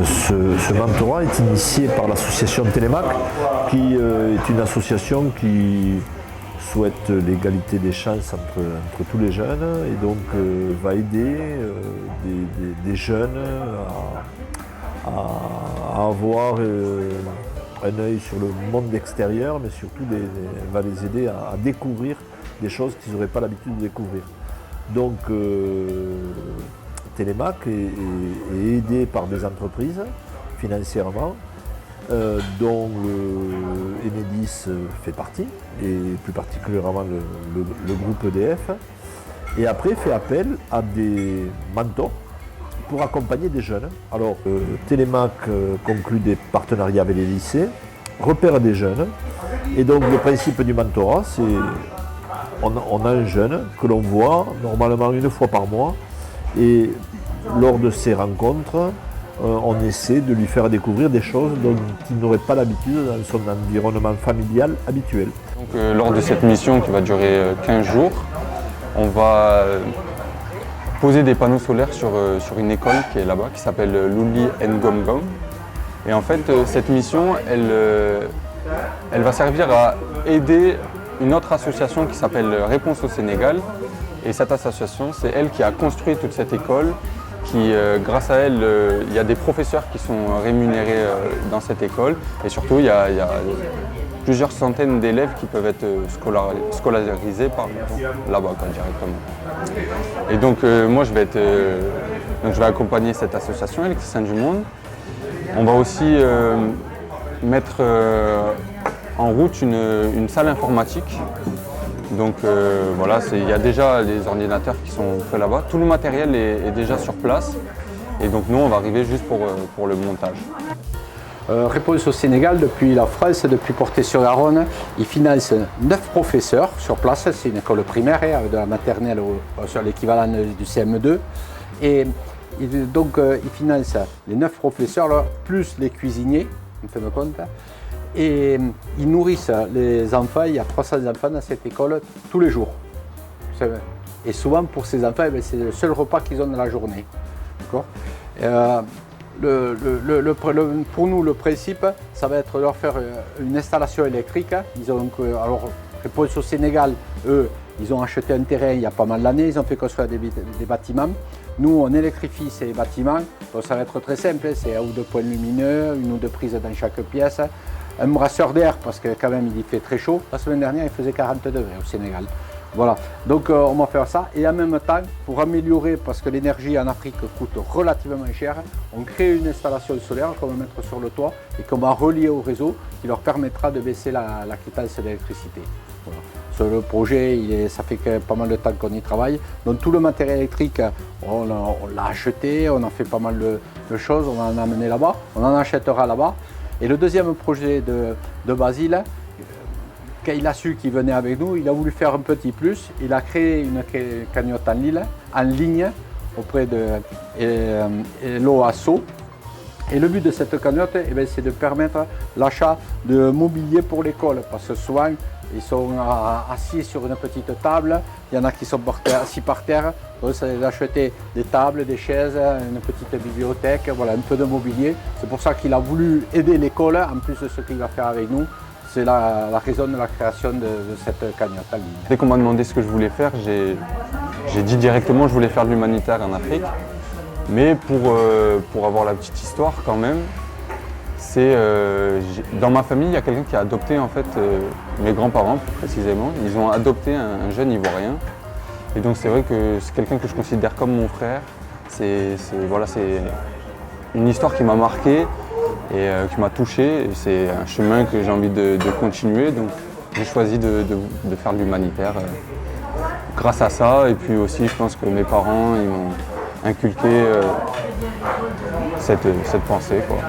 Ce mentorat est initié par l'association Télémac, qui est une association qui souhaite l'égalité des chances entre tous les jeunes et donc va aider des jeunes à avoir un œil sur le monde extérieur, mais surtout va les aider à découvrir des choses qu'ils n'auraient pas l'habitude de découvrir. Donc Télémac est aidé par des entreprises financièrement, dont Enedis fait partie, et plus particulièrement le groupe EDF, et après fait appel à des mentors pour accompagner des jeunes. Alors Télémac conclut des partenariats avec les lycées, repère des jeunes, et donc le principe du mentorat, c'est on a un jeune que l'on voit normalement une fois par mois, et lors de ces rencontres, on essaie de lui faire découvrir des choses dont il n'aurait pas l'habitude dans son environnement familial habituel. Donc, lors de cette mission qui va durer 15 jours, on va poser des panneaux solaires sur une école qui est là-bas, qui s'appelle Luli Ngomgom. Et en fait, cette mission, elle va servir à aider une autre association qui s'appelle Réponse au Sénégal. Et cette association, c'est elle qui a construit toute cette école, qui, grâce à elle, il y a des professeurs qui sont rémunérés dans cette école. Et surtout, il y a plusieurs centaines d'élèves qui peuvent être scolarisés là-bas directement. Et donc, moi, je vais accompagner cette association, Électriciens du Monde. On va aussi mettre en route une salle informatique. Donc voilà, il y a déjà les ordinateurs qui sont faits là-bas. Tout le matériel est déjà sur place. Et donc nous, on va arriver juste pour le montage. Réponse au Sénégal, depuis la France, depuis Portet-sur-Garonne, ils financent 9 professeurs sur place. C'est une école primaire, de la maternelle sur l'équivalent du CM2. Et donc ils financent les 9 professeurs, là, plus les cuisiniers, en fin de compte. Et ils nourrissent les enfants, il y a 300 enfants dans cette école tous les jours. Et souvent pour ces enfants, c'est le seul repas qu'ils ont dans la journée. Pour nous, le principe, ça va être de leur faire une installation électrique. Ils ont, alors, Réponse au Sénégal, eux, ils ont acheté un terrain il y a pas mal d'années, ils ont fait construire des bâtiments. Nous, on électrifie ces bâtiments, donc ça va être très simple, c'est un ou deux points lumineux, une ou deux prises dans chaque pièce. Un brasseur d'air parce que quand même il fait très chaud. La semaine dernière il faisait 40 degrés au Sénégal. Voilà, donc on va faire ça et en même temps pour améliorer, parce que l'énergie en Afrique coûte relativement cher, on crée une installation solaire qu'on va mettre sur le toit et qu'on va relier au réseau qui leur permettra de baisser la quittance d'électricité. Voilà. Sur le projet, ça fait pas mal de temps qu'on y travaille. Donc tout le matériel électrique, on l'a acheté, on a fait pas mal de choses, on en a amené là-bas, on en achètera là-bas. Et le deuxième projet de Basile, quand il a su qu'il venait avec nous, il a voulu faire un petit plus. Il a créé une cagnotte en ligne auprès de l'OASO. Et le but de cette cagnotte, c'est de permettre l'achat de mobilier pour l'école. Parce que souvent, ils sont assis sur une petite table, il y en a qui sont assis par terre, donc c'est d'acheter des tables, des chaises, une petite bibliothèque, voilà, un peu de mobilier. C'est pour ça qu'il a voulu aider l'école, en plus de ce qu'il va faire avec nous. C'est la raison de la création de cette cagnotte en ligne. Dès qu'on m'a demandé ce que je voulais faire, j'ai dit directement que je voulais faire de l'humanitaire en Afrique. Mais pour avoir la petite histoire quand même, dans ma famille, il y a quelqu'un qui a adopté en fait mes grands-parents plus précisément. Ils ont adopté un jeune Ivoirien. Et donc c'est vrai que c'est quelqu'un que je considère comme mon frère. C'est une histoire qui m'a marqué et qui m'a touché. C'est un chemin que j'ai envie de continuer. Donc j'ai choisi de faire de l'humanitaire grâce à ça. Et puis aussi, je pense que mes parents ils m'ont inculqué cette pensée, quoi.